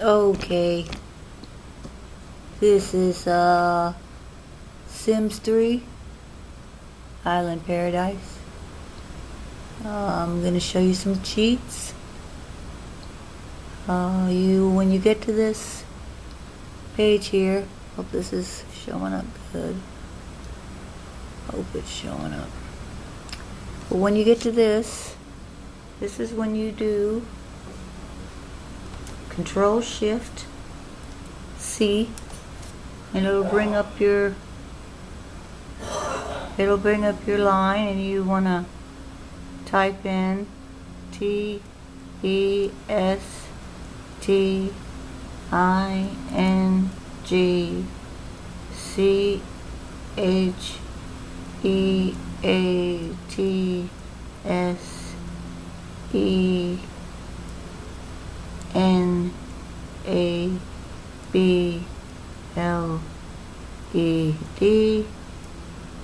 Okay, this is Sims 3 Island Paradise. I'm gonna show you some cheats. When you get to this page here, hope this is showing up good. Hope it's showing up. But when you get to this is when you do Control Shift C, and it'll bring up your line, and you want to type in TESTINABLED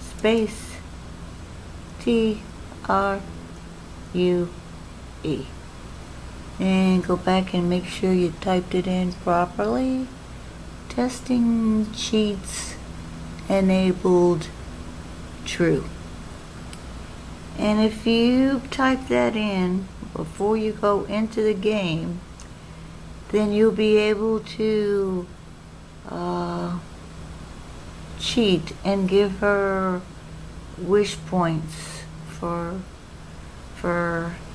space TRUE, and go back and make sure you typed it in properly. Testing cheats enabled true. And if you type that in before you go into the game, then you'll be able to cheat and give her wish points for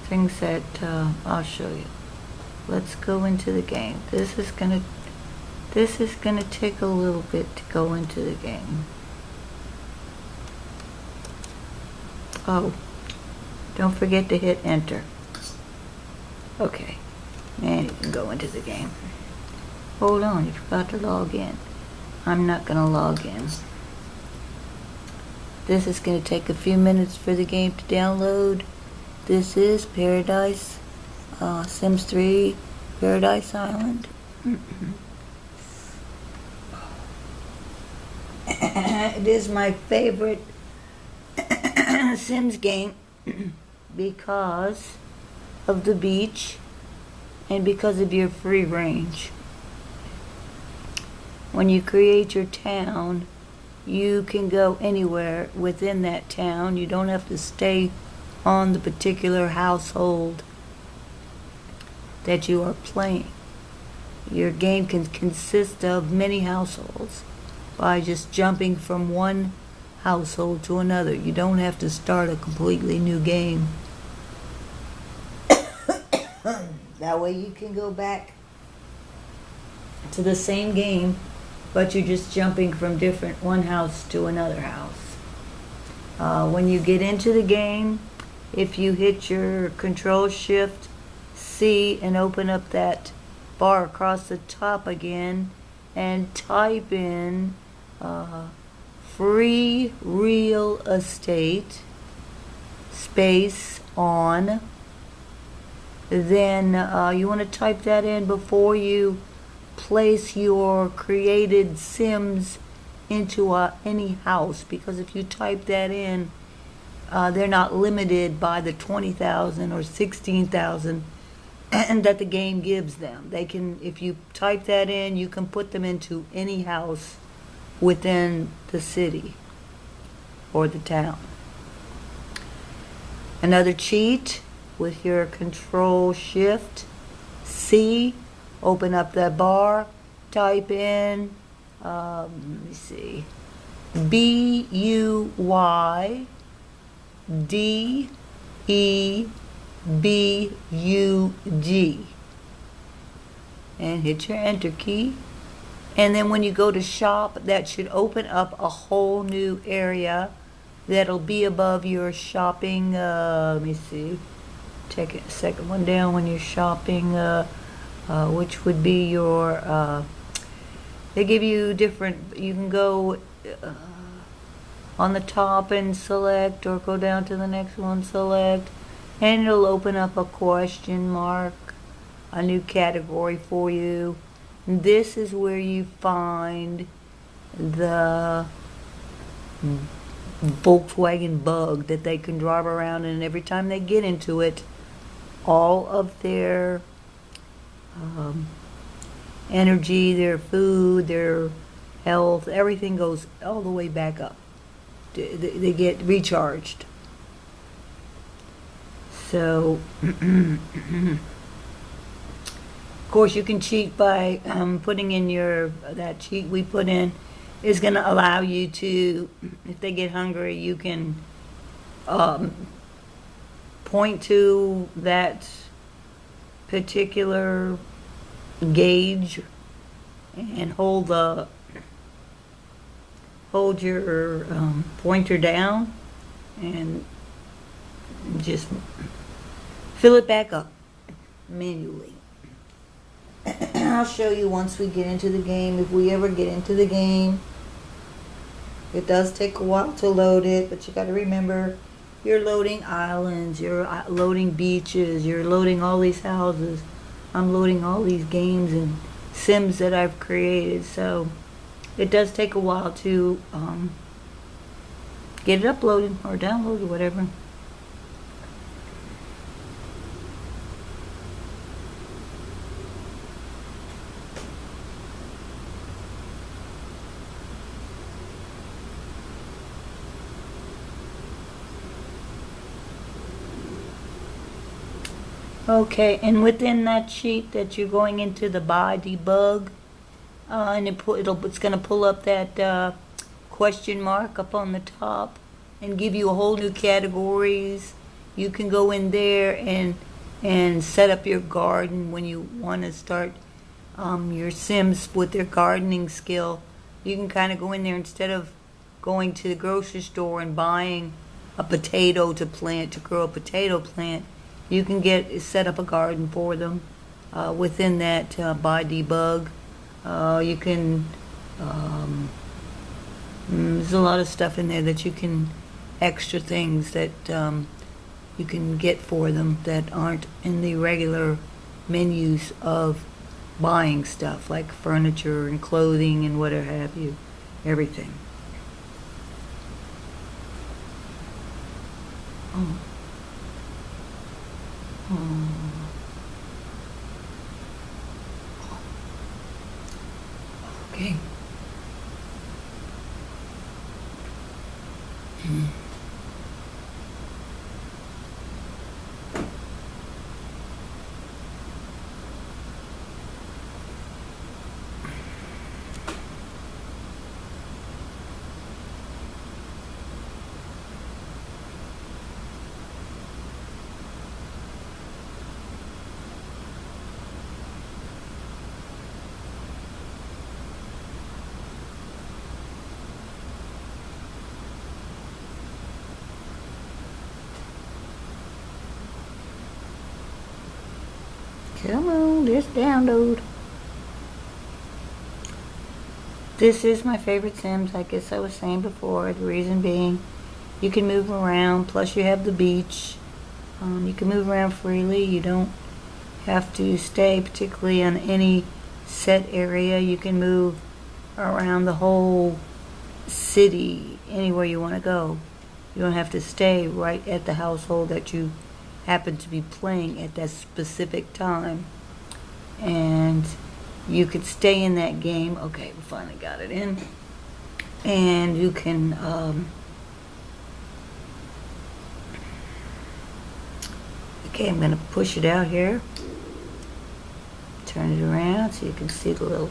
things that I'll show you. Let's go into the game. This is gonna take a little bit to go into the game. Oh, don't forget to hit enter. Okay, and you can go into the game. Hold on, you forgot to log in. I'm not gonna log in. This is going to take a few minutes for the game to download. This is Paradise, Sims 3 Paradise Island. It is my favorite Sims game because of the beach and because of your free range. When you create your town, you can go anywhere within that town. You don't have to stay on the particular household that you are playing. Your game can consist of many households by just jumping from one household to another. You don't have to start a completely new game. That way you can go back to the same game, but you're just jumping from one house to another house. When you get into the game, if you hit your Control Shift C and open up that bar across the top again and type in free real estate space on, then you want to type that in before you place your created Sims into any house, because if you type that in, they're not limited by the 20,000 or 16,000 that the game gives them. They can, if you type that in, you can put them into any house within the city or the town. Another cheat, with your Control Shift C, open up that bar, type in, let me see, BUYDEBUG, and hit your enter key. And then when you go to shop, that should open up a whole new area that'll be above your shopping. Let me see, take it, second one down when you're shopping, which would be your, they give you different, you can go on the top and select, or go down to the next one, select, and it'll open up a question mark, a new category for you. This is where you find the Volkswagen Bug that they can drive around, and every time they get into it, all of their energy, their food, their health, everything goes all the way back up. They get recharged. So, of course, you can cheat by putting in that cheat we put in is going to allow you to, if they get hungry, you can point to that particular gauge and hold your pointer down and just fill it back up manually. I'll show you once we get into the game, if we ever get into the game. It does take a while to load it, but you got to remember, you're loading islands, you're loading beaches, you're loading all these houses. I'm loading all these games and sims that I've created, so it does take a while to get it uploaded or downloaded, whatever. Okay, and within that sheet that you're going into the buy debug, and it's going to pull up that question mark up on the top and give you a whole new categories. You can go in there and set up your garden when you want to start your Sims with their gardening skill. You can kind of go in there instead of going to the grocery store and buying a potato to grow a potato plant. You can set up a garden for them within that buy debug. You can there's a lot of stuff in there that you can extra things that you can get for them that aren't in the regular menus of buying stuff like furniture and clothing and whatever have you, everything. Oh. Okay. Come on, just download. This is my favorite Sims, I guess I was saying before. The reason being, you can move around, plus you have the beach. You can move around freely. You don't have to stay particularly on any set area. You can move around the whole city, anywhere you want to go. You don't have to stay right at the household that you happen to be playing at that specific time. And you could stay in that game. Okay, we finally got it in. And you can okay, I'm going to push it out here. Turn it around so you can see the little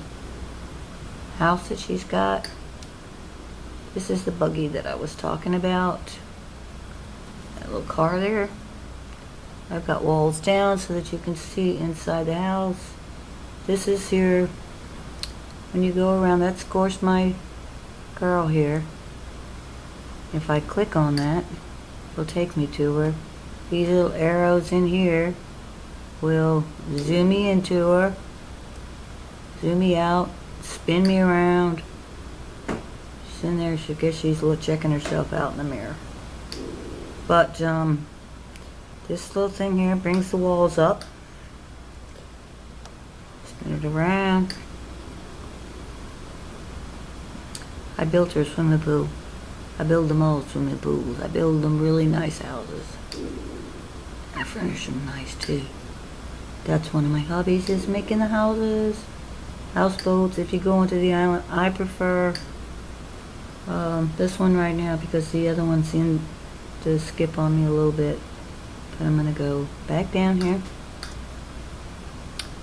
house that she's got. This is the buggy that I was talking about. That little car there. I've got walls down so that you can see inside the house. This is here. When you go around, that's of course my girl here. If I click on that, it'll take me to her. These little arrows in here will zoom me into her, zoom me out, spin me around. She's in there. I guess she's checking herself out in the mirror. But this little thing here brings the walls up. Spin it around. I built her a swimming pool. I build them all swimming pools. I build them really nice houses. I furnish them nice too. That's one of my hobbies, is making the houses. Houseboats, if you go into the island, I prefer this one right now because the other one seemed to skip on me a little bit. But I'm going to go back down here.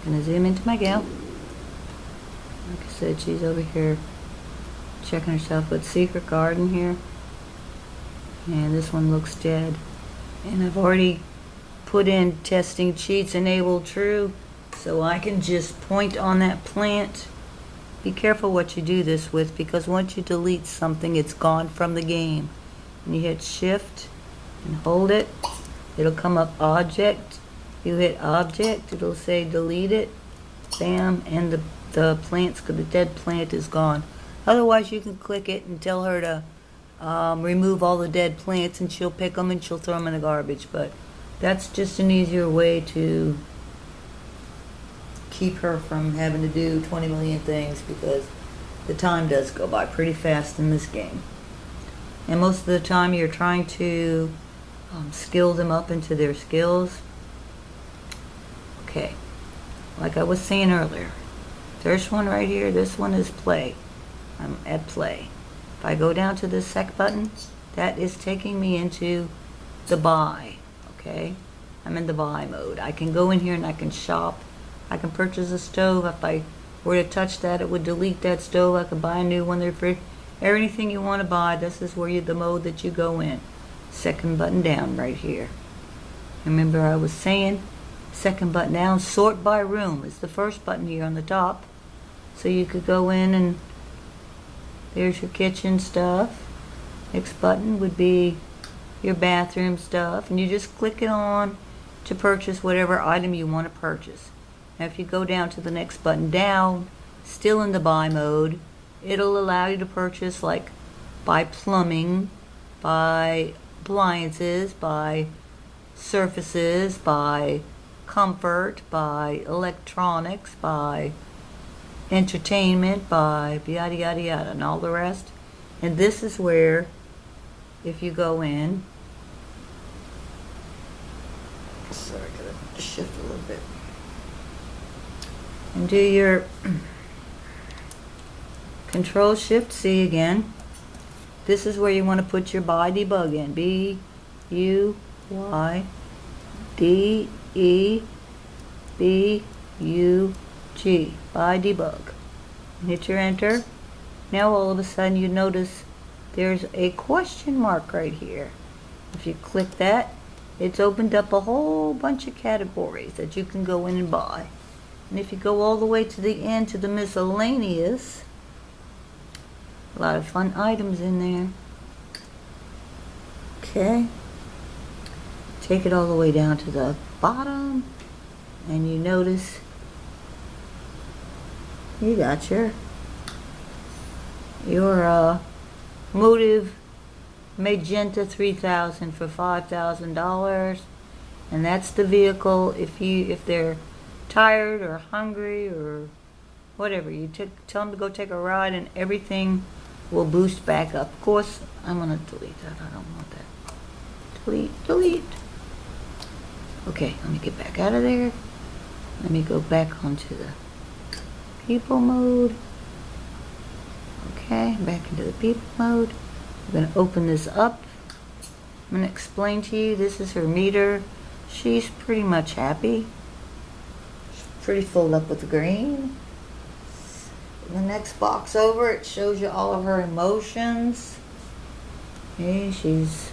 Going to zoom into my gal. Like I said, she's over here checking herself with Secret Garden here. And this one looks dead. And I've already put in testing cheats enabled true, so I can just point on that plant. Be careful what you do this with, because once you delete something, it's gone from the game. And you hit shift and hold it, it'll come up object. You hit object, it'll say delete it, bam, and the dead plant is gone. Otherwise, you can click it and tell her to remove all the dead plants, and she'll pick them and she'll throw them in the garbage. But that's just an easier way to keep her from having to do 20 million things, because the time does go by pretty fast in this game. And most of the time you're trying to skill them up into their skills. Okay, like I was saying earlier, there's one right here. This one is play. I'm at play. If I go down to this sec button, that is taking me into the buy. Okay, I'm in the buy mode. I can go in here and I can shop. I can purchase a stove. If I were to touch that, it would delete that stove. I could buy a new one. They're free. Anything you want to buy, this is where the mode that you go in. Second button down right here. Remember I was saying, second button down, sort by room is the first button here on the top. So you could go in and there's your kitchen stuff. Next button would be your bathroom stuff, and you just click it on to purchase whatever item you want to purchase. Now if you go down to the next button down, still in the buy mode, it'll allow you to purchase, like, buy plumbing, buy appliances, buy surfaces, buy comfort, buy electronics, buy entertainment, buy yada yada yada, and all the rest. And this is where, if you go in, sorry, I gotta shift a little bit, and do your Control Shift C again. This is where you want to put your buy debug in. B-U-Y-D-E-B-U-G. Buy debug. Hit your enter. Now all of a sudden you notice there's a question mark right here. If you click that, it's opened up a whole bunch of categories that you can go in and buy. And if you go all the way to the end to the miscellaneous, a lot of fun items in there. Okay. Take it all the way down to the bottom, and you notice you got your Motive Magenta 3000 for $5,000, and that's the vehicle. If they're tired or hungry or whatever, you tell them to go take a ride, and everything will boost back up. Of course, I'm gonna delete that. I don't want that. Delete. Okay, let me get back out of there. Let me go back onto the people mode. Okay, back into the people mode. I'm gonna open this up. I'm gonna explain to you, this is her meter. She's pretty much happy. She's pretty filled up with green. In the next box over, it shows you all of her emotions. Okay, she's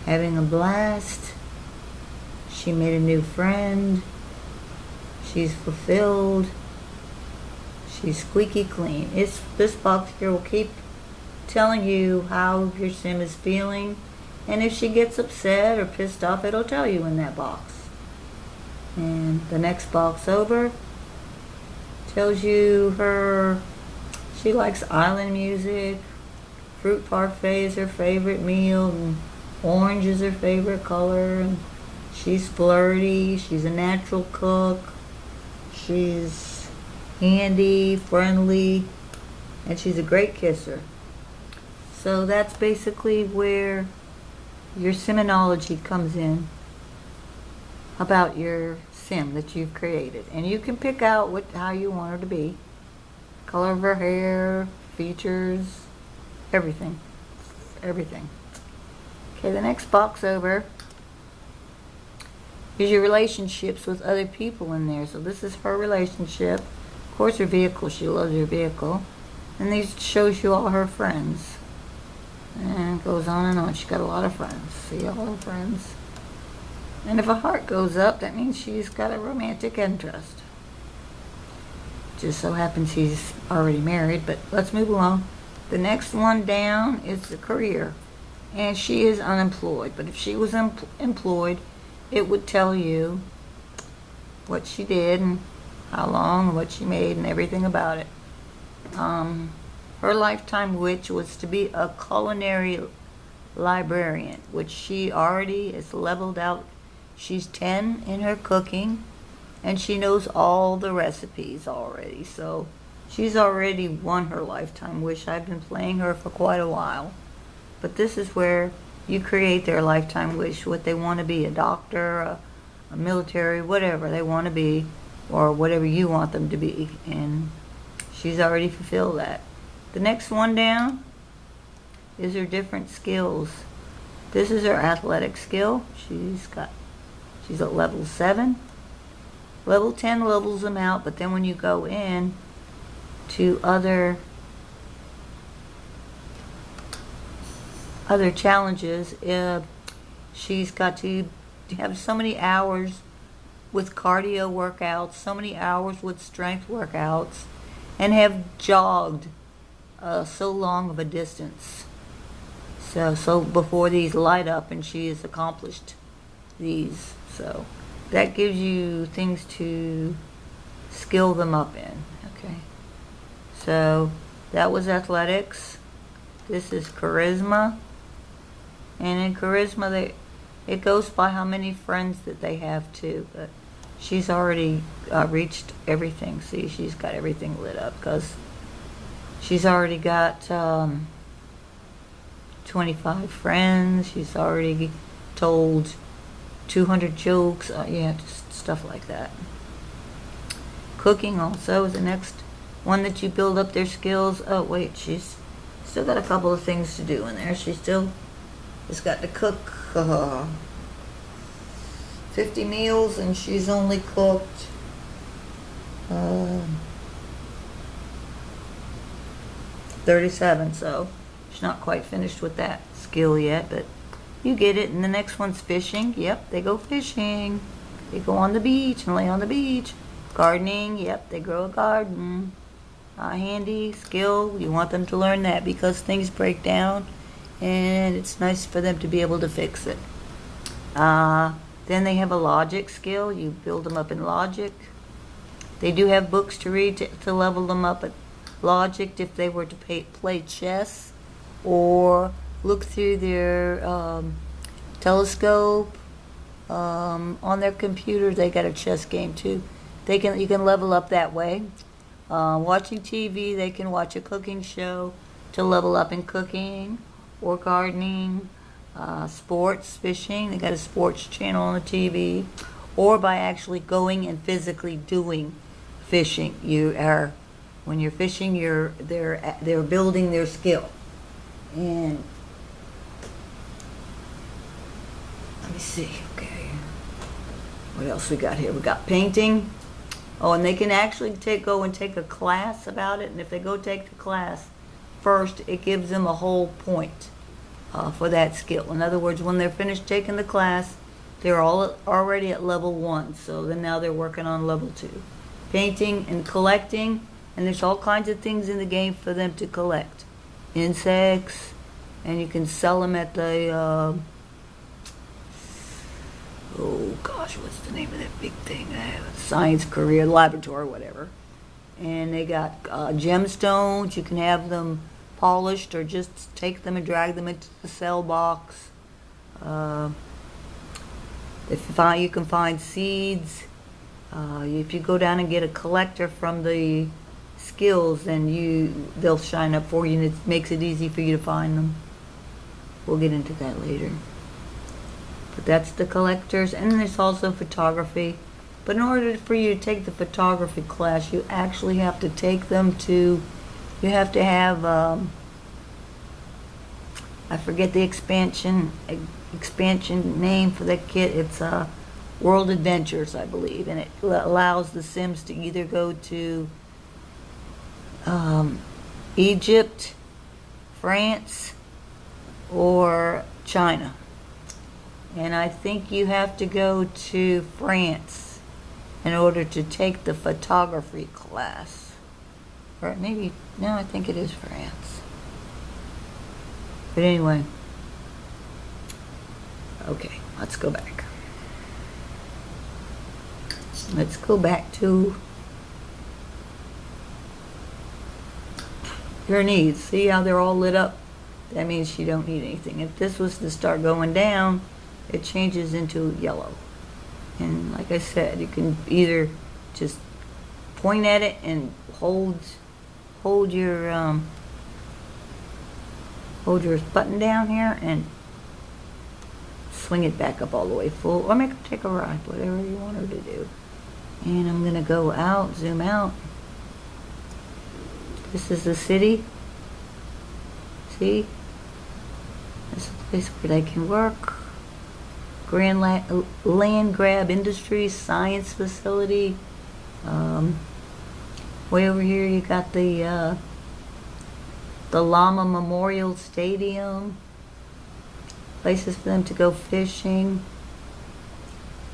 having a blast. She made a new friend. She's fulfilled. She's squeaky clean. This box here will keep telling you how your sim is feeling, and if she gets upset or pissed off, it'll tell you in that box. And the next box over tells you she likes island music, fruit parfait is her favorite meal, and orange is her favorite color, and she's flirty, she's a natural cook, she's handy, friendly, and she's a great kisser. So that's basically where your Simonology comes in. about your sim that you've created. And you can pick out how you want her to be. Color of her hair, features, everything. Everything. Okay, the next box over is your relationships with other people in there. So this is her relationship. Of course, her vehicle. She loves her vehicle. And these shows you all her friends. And it goes on and on. She's got a lot of friends. See all her friends. And if a heart goes up, that means she's got a romantic interest. Just so happens he's already married, but let's move along. The next one down is the career. And she is unemployed. But if she was employed, it would tell you what she did and how long and what she made and everything about it. Her lifetime wish was to be a culinary librarian, which she already is leveled out. She's 10 in her cooking, and she knows all the recipes already. So she's already won her lifetime wish. I've been playing her for quite a while. But this is where you create their lifetime wish, what they want to be, a doctor, a military, whatever they want to be, or whatever you want them to be. And she's already fulfilled that. The next one down is her different skills. This is her athletic skill. She's at level 7. Level 10 levels them out, but then when you go in to other challenges, she's got to have so many hours with cardio workouts, so many hours with strength workouts, and have jogged so long of a distance. So before these light up, and she has accomplished these. So that gives you things to skill them up in. Okay. So that was athletics. This is charisma. And in charisma, it goes by how many friends that they have too. But she's already reached everything. See, she's got everything lit up because she's already got 25 friends. She's already told 200 jokes. Yeah, just stuff like that. Cooking also is the next one that you build up their skills. Oh wait, she's still got a couple of things to do in there. She still has got to cook 50 meals, and she's only cooked 37, so she's not quite finished with that skill yet, but you get it. And the next one's fishing. Yep, they go fishing. They go on the beach and lay on the beach. Gardening. Yep, they grow a garden. Handy skill. You want them to learn that because things break down, and it's nice for them to be able to fix it. Then they have a logic skill. You build them up in logic. They do have books to read to level them up at logic if they were to play chess or look through their telescope. On their computer, they got a chess game too. You can level up that way. Watching TV, they can watch a cooking show to level up in cooking or gardening. Sports, fishing, they got a sports channel on the TV, or by actually going and physically doing fishing. When you're fishing, they're building their skill. And let me see. Okay, what else we got here? We got painting. Oh, and they can actually go and take a class about it. And if they go take the class first, it gives them a whole point for that skill. In other words, when they're finished taking the class, they're all already at level 1. So then now they're working on level 2. Painting and collecting. And there's all kinds of things in the game for them to collect. Insects. And you can sell them at the oh gosh, what's the name of that big thing? Science career laboratory, whatever. And they got gemstones. You can have them polished or just take them and drag them into the cell box. You can find seeds. If you go down and get a collector from the skills, then they'll shine up for you, and it makes it easy for you to find them. We'll get into that later. But that's the collectors, and there's also photography. But in order for you to take the photography class, you actually have to take them to, you have to have, I forget the expansion name for the kit. It's World Adventures, I believe, and it allows the Sims to either go to Egypt, France, or China. And I think you have to go to France in order to take the photography class. Or maybe, no, I think it is France. But anyway, okay, let's go back. Let's go back to your needs. See how they're all lit up? That means you don't need anything. If this was to start going down, it changes into yellow. And like I said, you can either just point at it and hold your button down here and swing it back up all the way full, or make her take a ride, whatever you want her to do. And I'm gonna go out, zoom out. This is the city. See? This is a place where they can work. Grand Land Grab Industries Science Facility. Way over here you got the Llama Memorial Stadium. Places for them to go fishing.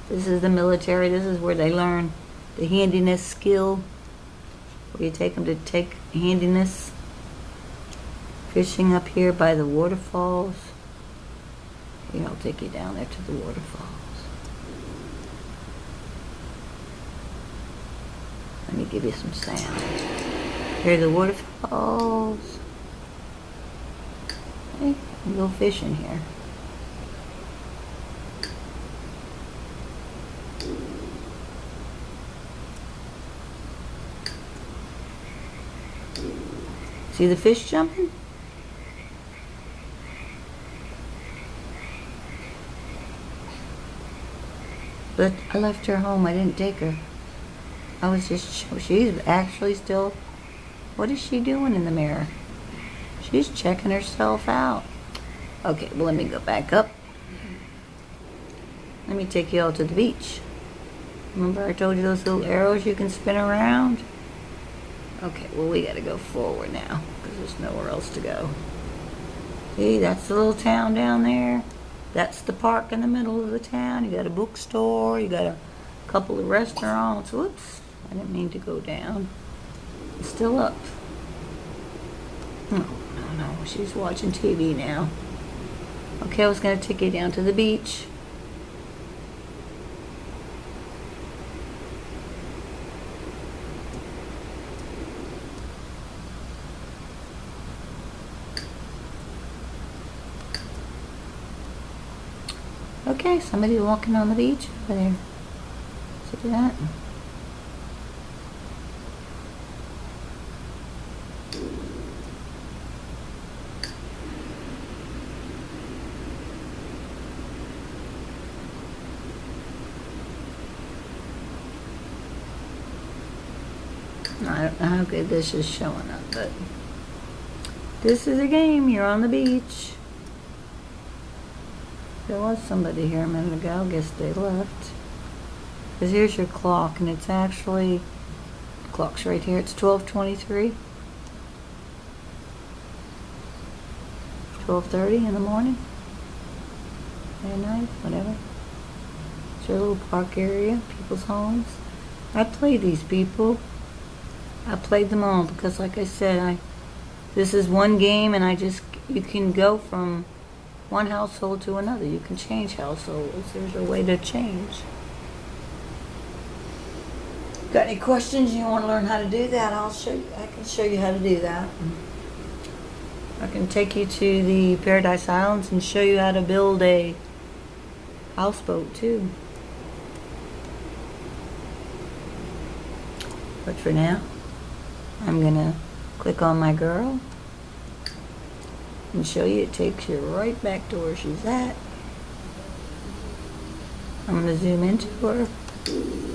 This is the military. This is where they learn the handiness skill. Where you take them to take handiness. Fishing up here by the waterfalls. Here, I'll take you down there to the waterfalls. Let me give you some sound. Here are the waterfalls. Okay, you go fishing here. See the fish jumping? But I left her home. I didn't take her. I was just, she's actually still, what is she doing in the mirror? She's checking herself out. Okay, well, let me go back up. Let me take you all to the beach. Remember I told you those little arrows you can spin around? Okay, well, we gotta go forward now because there's nowhere else to go. See, that's the little town down there. That's the park in the middle of the town. You got a bookstore. You got a couple of restaurants. Whoops, I didn't mean to go down. It's still up. No, she's watching TV now. Okay, I was gonna take you down to the beach. Okay, somebody walking on the beach over there. See that? I don't know how good this is showing up, but this is a game. You're on the beach. There was somebody here a minute ago. I guess they left. Because here's your clock, and it's actually, the clock's right here. It's 12:23. 12:30 in the morning. At night, whatever. It's your little park area, people's homes. I play these people. I played them all because, like I said, this is one game, and you can go from one household to another. You can change households. There's a way to change. Got any questions? You want to learn how to do that? I'll show you. I can show you how to do that. I can take you to the Paradise Islands and show you how to build a houseboat too. But for now, I'm gonna click on my girl and show you. It takes you right back to where she's at. I'm gonna zoom into her.